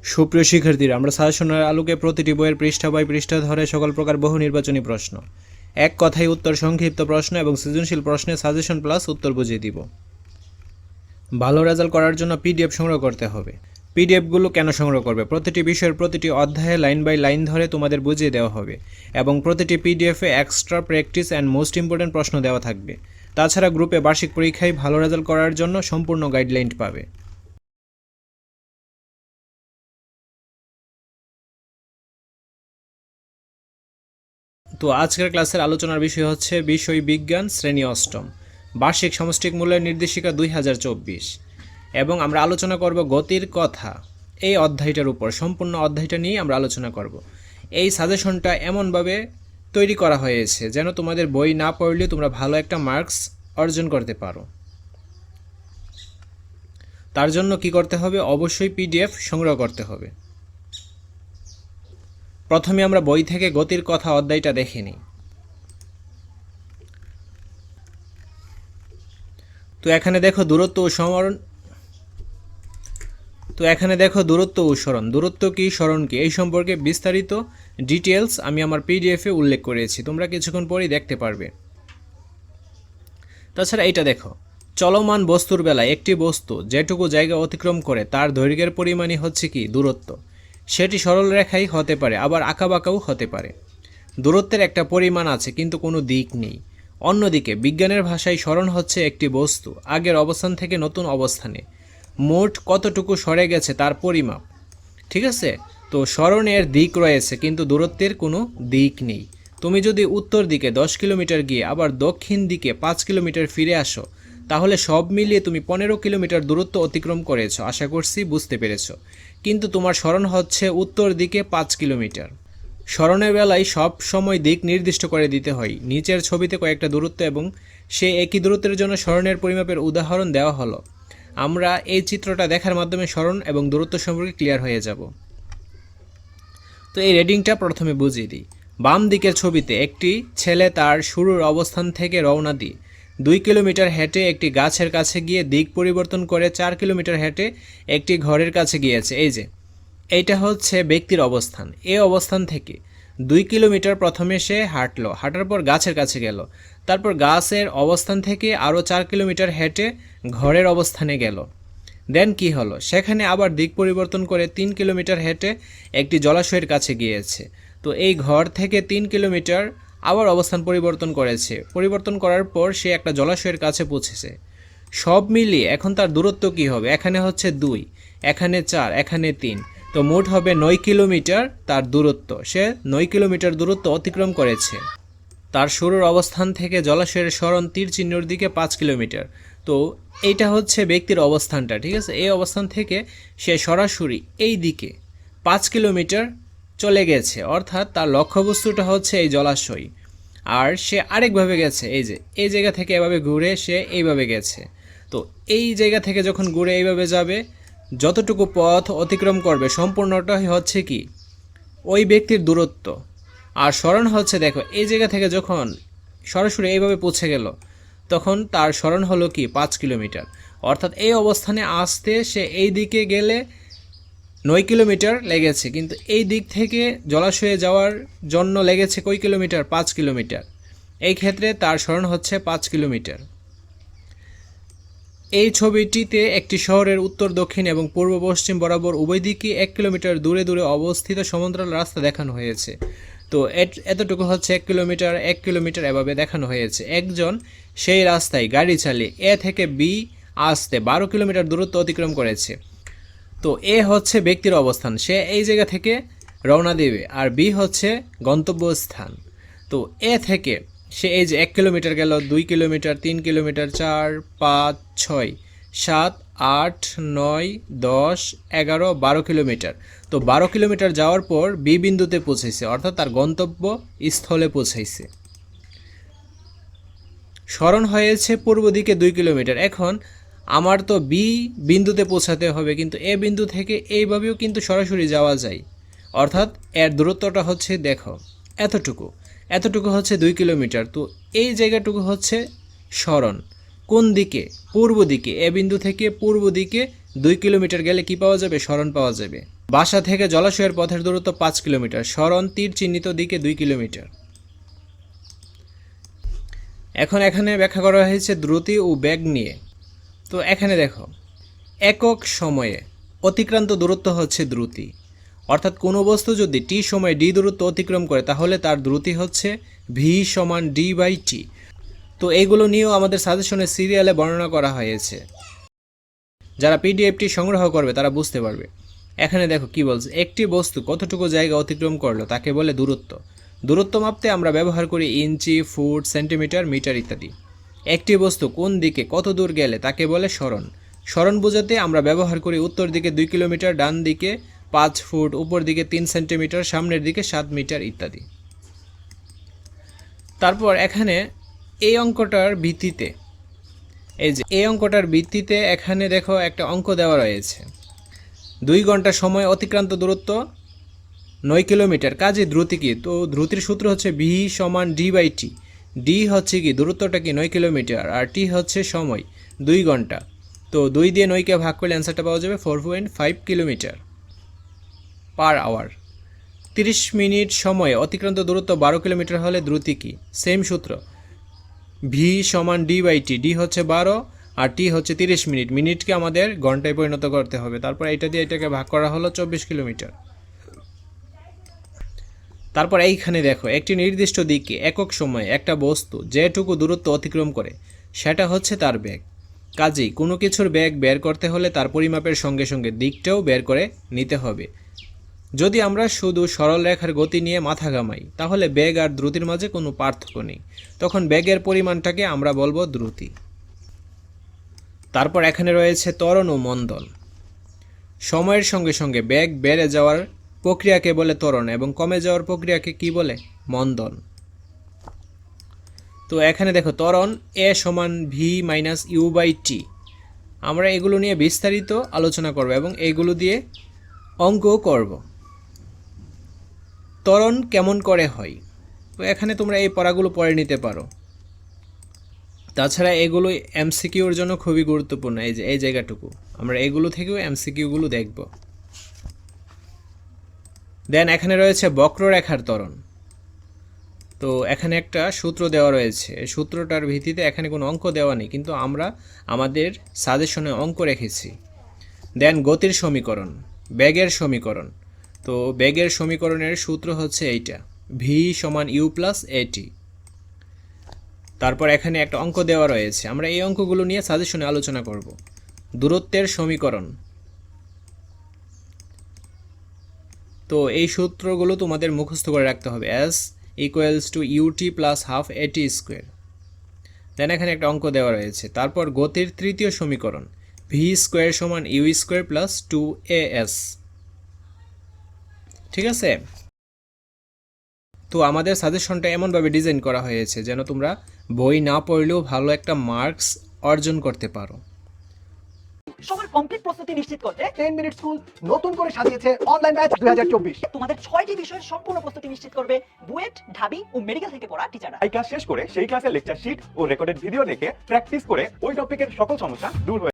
সুপ্রিয় শিক্ষার্থীরা, আমরা সাজেশনের আলোকে প্রতিটি বইয়ের পৃষ্ঠা বাই পৃষ্ঠা ধরে সকল প্রকার বহু নির্বাচনী প্রশ্ন, এক কথায় উত্তর, সংক্ষিপ্ত প্রশ্ন এবং সৃজনশীল প্রশ্নে সাজেশন প্লাস উত্তর বুঝিয়ে দিব। ভালো রেজাল্ট করার জন্য পিডিএফ সংগ্রহ করতে হবে। পিডিএফগুলো কেন সংগ্রহ করবে? প্রতিটি বিষয়ের প্রতিটি অধ্যায়ে লাইন বাই লাইন ধরে তোমাদের বুঝিয়ে দেওয়া হবে এবং প্রতিটি পিডিএফে extra practice and most important প্রশ্ন দেওয়া থাকবে। তাছাড়া গ্রুপে বার্ষিক পরীক্ষায় ভালো রেজাল্ট করার জন্য সম্পূর্ণ গাইডলাইন পাবে। তো আজকের ক্লাসের আলোচনার বিষয় হচ্ছে বিষয় বিজ্ঞান শ্রেণী অষ্টম, বার্ষিক সমষ্টিক মূল্যের নির্দেশিকা 2024 এবং আমরা আলোচনা করব গতির কথা এই অধ্যায়টার উপর। সম্পূর্ণ অধ্যায়টা নিয়ে আমরা আলোচনা করব। এই সাজেশনটা এমনভাবে তৈরি করা হয়েছে যেন তোমাদের বই না পড়লেও তোমরা ভালো একটা মার্কস অর্জন করতে পারো। তার জন্য কি করতে হবে? অবশ্যই পিডিএফ সংগ্রহ করতে হবে। প্রথমে আমরা বই থেকে গতির কথা অধ্যায়টা দেখে নিই। তো এখানে দেখো দূরত্ব ও সরণ। দূরত্ব কি, সরণ কি, এই সম্পর্কে বিস্তারিত ডিটেলস আমি আমার পিডিএফে উল্লেখ করেছি, তোমরা কিছুক্ষণ পরেই দেখতে পারবে। তাছাড়া এইটা দেখো, চলমান বস্তুর বেলায় একটি বস্তু যেটুকু জায়গা অতিক্রম করে তার দৈর্ঘ্যের পরিমাণই হচ্ছে কি দূরত্ব। সেটি সরল রেখাই হতে পারে, আবার আঁকাবাঁকাও হতে পারে। দূরত্বের একটা পরিমাণ আছে কিন্তু কোনো দিক নেই। অন্যদিকে বিজ্ঞানের ভাষায় সরণ হচ্ছে একটি বস্তু আগের অবস্থান থেকে নতুন অবস্থানে মোট কতটুকু সরে গেছে তার পরিমাপ। ঠিক আছে? তো সরণের দিক রয়েছে কিন্তু দূরত্বের কোনো দিক নেই। তুমি যদি উত্তর দিকে 10 কিলোমিটার গিয়ে আবার দক্ষিণ দিকে 5 কিলোমিটার ফিরে আসো, তাহলে সব মিলিয়ে তুমি 15 কিলোমিটার দূরত্ব অতিক্রম করেছো। আশা করছি বুঝতে পেরেছো। কিন্তু তোমার সরণ হচ্ছে উত্তর দিকে 5 কিলোমিটার। সরণের বেলায় সব সময় দিক নির্দিষ্ট করে দিতে হয়। নিচের ছবিতে কয়েকটা দূরত্ব এবং সেই একই দূরত্বের জন্য সরণের পরিমাপের উদাহরণ দেওয়া হলো। আমরা এই চিত্রটা দেখার মাধ্যমে সরণ এবং দূরত্ব সম্পর্কে ক্লিয়ার হয়ে যাব। তো এই রেডিংটা প্রথমে বুঝিয়ে দিই। বাম দিকের ছবিতে একটি ছেলে তার শুরুর অবস্থান থেকে রওনা দিয়ে 2 কিলোমিটার হেঁটে একটি গাছের কাছে গিয়ে দিক পরিবর্তন করে 4 কিলোমিটার হেঁটে একটি ঘরের কাছে গিয়েছে। এই যে এইটা হচ্ছে ব্যক্তির অবস্থান। এই অবস্থান থেকে 2 কিলোমিটার প্রথমে সে হাঁটলো, হাঁটার পর গাছের কাছে গেল, তারপর গাছের অবস্থান থেকে আরও 4 কিলোমিটার হেঁটে ঘরের অবস্থানে গেল। দেন কি হলো? সেখানে আবার দিক পরিবর্তন করে 3 কিলোমিটার হেঁটে একটি জলাশয়ের কাছে গিয়েছে। তো এই ঘর থেকে 3 কিলোমিটার আবার অবস্থান পরিবর্তন করেছে। পরিবর্তন করার পর সে একটা জলাশয়ের কাছে পৌঁছেছে। সব মিলিয়ে এখন তার দূরত্ব কি হবে? এখানে হচ্ছে 2, এখানে 4, এখানে 3, তো মোট হবে 9 কিলোমিটার তার দূরত্ব। সে 9 কিলোমিটার দূরত্ব অতিক্রম করেছে। তার শুরুর অবস্থান থেকে জলাশয়ের সরণ তীর চিহ্নের দিকে 5 কিলোমিটার। তো এইটা হচ্ছে ব্যক্তির অবস্থানটা। ঠিক আছে? এই অবস্থান থেকে সে সরাসরি এই দিকে 5 কিলোমিটার চলে গেছে, অর্থাৎ তার লক্ষ্যবস্তুটা হচ্ছে এই জলাশয়। আর সে আরেকভাবে গেছে, এই যে এই জায়গা থেকে এভাবে ঘুরে সে এইভাবে গেছে। তো এই জায়গা থেকে যখন ঘুরে এইভাবে যাবে, যতটুকু পথ অতিক্রম করবে সম্পূর্ণটাই হচ্ছে কি ওই ব্যক্তির দূরত্ব। আর সরণ হচ্ছে, দেখো এই জায়গা থেকে যখন সরাসরি এইভাবে পৌঁছে গেল, তখন তার সরণ হলো কি 5 কিলোমিটার। অর্থাৎ এই অবস্থানে আসতে সে এই দিকে গেলে 9 কিলোমিটার লেগেছে, কিন্তু এই দিক থেকে জলাশয়ে যাওয়ার জন্য লেগেছে কয় কিলোমিটার? 5 কিলোমিটার। এই ক্ষেত্রে তার সরণ হচ্ছে 5 কিলোমিটার। এই ছবিটিতে একটি শহরের উত্তর, দক্ষিণ এবং পূর্ব পশ্চিম বরাবর উভয় দিকে 1 কিলোমিটার দূরে দূরে অবস্থিত সমান্তরাল রাস্তা দেখানো হয়েছে। তো এতটুকু হচ্ছে 1 কিলোমিটার, 1 কিলোমিটার এভাবে দেখানো হয়েছে। একজন সেই রাস্তায় গাড়ি চালিয়ে এ থেকে বি আসতে 12 কিলোমিটার দূরত্ব অতিক্রম করেছে। তো এ হচ্ছে ব্যক্তির অবস্থান, সে এই জায়গা থেকে রওনা দেবে, আর বি হচ্ছে গন্তব্যস্থান। তো এ থেকে সে এই যে 1 কিলোমিটার গেল, 2 কিলোমিটার, 3 কিলোমিটার, 4, 5, 6, 7, 8, 9, 10, 11, 12 কিলোমিটার। তো 12 কিলোমিটার যাওয়ার পর বি বিন্দুতে পৌঁছেছে, অর্থাৎ তার গন্তব্য স্থলে পৌঁছাইছে। সরণ হয়েছে পূর্ব দিকে 2 কিলোমিটার। এখন আমার তো বি বিন্দুতে পৌঁছাতে হবে, কিন্তু এ বিন্দু থেকে এইভাবেও কিন্তু সরাসরি যাওয়া যায়। অর্থাৎ এর দূরত্বটা হচ্ছে, দেখো এতটুকু হচ্ছে 2 কিলোমিটার। তো এই জায়গাটুকু হচ্ছে সরণ। কোন দিকে? পূর্ব দিকে। এ বিন্দু থেকে পূর্ব দিকে 2 কিলোমিটার গেলে কি পাওয়া যাবে? সরণ পাওয়া যাবে। বাসা থেকে জলাশয়ের পথের দূরত্ব 5 কিলোমিটার, সরণ তীর চিহ্নিত দিকে 2 কিলোমিটার। এখন এখানে ব্যাখ্যা করা হয়েছে দ্রুতি ও বেগ নিয়ে। তো এখানে দেখো, একক সময়ে অতিক্রান্ত দূরত্ব হচ্ছে দ্রুতি, অর্থাৎ কোনো বস্তু যদি টি সময়ে ডি দূরত্ব অতিক্রম করে তাহলে তার দ্রুতি হচ্ছে ভি সমান ডি বাই টি। তো এইগুলো নিয়েও আমাদের সাজেশনের সিরিয়ালে বর্ণনা করা হয়েছে, যারা পিডিএফটি সংগ্রহ করবে তারা বুঝতে পারবে। এখানে দেখো কি বলছে, একটি বস্তু কতটুকু জায়গা অতিক্রম করলো তাকে বলে দূরত্ব। দূরত্ব মাপতে আমরা ব্যবহার করি ইঞ্চি, ফুট, সেন্টিমিটার, মিটার ইত্যাদি। একটি বস্তু কোন দিকে কত দূর গেলে তাকে বলে সরণ। সরণ বোঝাতে আমরা ব্যবহার করি উত্তর দিকে 2 কিলোমিটার, ডান দিকে 5 ফুট, উপর দিকে 3 সেন্টিমিটার, সামনের দিকে 7 মিটার ইত্যাদি। তারপর এখানে এই অঙ্কটার ভিত্তিতে, এই অঙ্কটার ভিত্তিতে এখানে দেখো একটা অঙ্ক দেওয়া রয়েছে। 2 ঘন্টা সময় অতিক্রান্ত দূরত্ব 9 কিলোমিটার, কাজে দ্রুতি কি? তো দ্রুতির সূত্র হচ্ছে ভি সমান ডি বাই টি। ডি হচ্ছে কি, দূরত্বটা কি 9 কিলোমিটার, আর টি হচ্ছে সময় 2 ঘন্টা। তো 2 দিয়ে 9কে ভাগ করলে অ্যান্সারটা পাওয়া যাবে 4.5 কিলোমিটার পার আওয়ার। 30 মিনিট সময়ে অতিক্রান্ত দূরত্ব 12 কিলোমিটার হলে দ্রুতি কি? সেম সূত্র, ভি সমান ডি বাই টি। ডি হচ্ছে 12 আর টি হচ্ছে 30 মিনিট। মিনিটকে আমাদের ঘন্টায় পরিণত করতে হবে, তারপর এইটা দিয়ে এটাকে ভাগ করা হলো 24 কিলোমিটার। তারপর এইখানে দেখো, একটি নির্দিষ্ট দিকে একক সময়ে একটা বস্তু যেটুকু দূরত্ব অতিক্রম করে সেটা হচ্ছে তার বেগ। কাজেই কোনো কিছুর বেগ বের করতে হলে তার পরিমাপের সঙ্গে সঙ্গে দিকটাও বের করে নিতে হবে। যদি আমরা শুধু সরল রেখার গতি নিয়ে মাথা ঘামাই তাহলে বেগ আর দ্রুতির মাঝে কোনো পার্থক্য নেই, তখন বেগের পরিমাণটাকে আমরা বলবো দ্রুতি। তারপর এখানে রয়েছে ত্বরণ ও মন্দন। সময়ের সঙ্গে সঙ্গে বেগ বেড়ে যাওয়ার প্রক্রিয়াকে বলে ত্বরণ এবং কমে যাওয়ার প্রক্রিয়াকে কি বলে? মন্দন। তো এখানে দেখো, ত্বরণ এ সমান V minus you by T. আমরা এগুলো নিয়ে বিস্তারিত আলোচনা করব এবং এইগুলো দিয়ে অঙ্কও করব। ত্বরণ কেমন করে হয়? তো এখানে তোমরা এই পড়াগুলো পড়ে নিতে পারো। তাছাড়া এগুলো এমসিকিউর জন্য খুবই গুরুত্বপূর্ণ। এই জায়গাটুকু আমরা এগুলো থেকেও এমসিকিউগুলো দেখব। দেন এখানে রয়েছে বক্ররেখার ত্বরণ। তো এখানে একটা সূত্র দেওয়া রয়েছে, এই সূত্রটার ভিত্তিতে এখানে কোনো অঙ্ক দেওয়া নেই, কিন্তু আমরা আমাদের সাজেশনে অঙ্ক রেখেছি। দেন গতির সমীকরণ, বেগের সমীকরণ। তো বেগের সমীকরণের সূত্র হচ্ছে এইটা, ভি সমান ইউ প্লাস এটি। তারপর এখানে একটা অঙ্ক দেওয়া রয়েছে, আমরা এই অঙ্কগুলো নিয়ে সাজেশনে আলোচনা করব। দূরত্বের সমীকরণ। তো এই সূত্রগুলো তোমাদের মুখস্থ করে রাখতে হবে, S equals to UT plus half AT square. Then এখানে একটা অঙ্ক দেওয়া রয়েছে। তারপর গতির তৃতীয় সমীকরণ, ভি স্কোয়ার সমান ইউ স্কোয়ার প্লাস 2as। ঠিক আছে? তো আমাদের সাজেশনটা এমনভাবে ডিজাইন করা হয়েছে যেন তোমরা বই না পড়লেও ভালো একটা মার্কস অর্জন করতে পারো। সবার কমপ্লিট প্রস্তুতি নিশ্চিত করতে 10 মিনিট স্কুল নতুন করে সাজিয়েছে অনলাইন ব্যাচ 2024। তোমাদের 6টি বিষয়ের সম্পূর্ণ প্রস্তুতি নিশ্চিত করবে বুয়েট, ঢাবি ও মেডিকেল থেকে পড়া টিচাররা। এই ক্লাস শেষ করে সেই ক্লাসের লেকচার শিট ও রেকর্ডেড ভিডিও দেখে প্র্যাকটিস করে ওই টপিকের সকল সমস্যা দূর হয়ে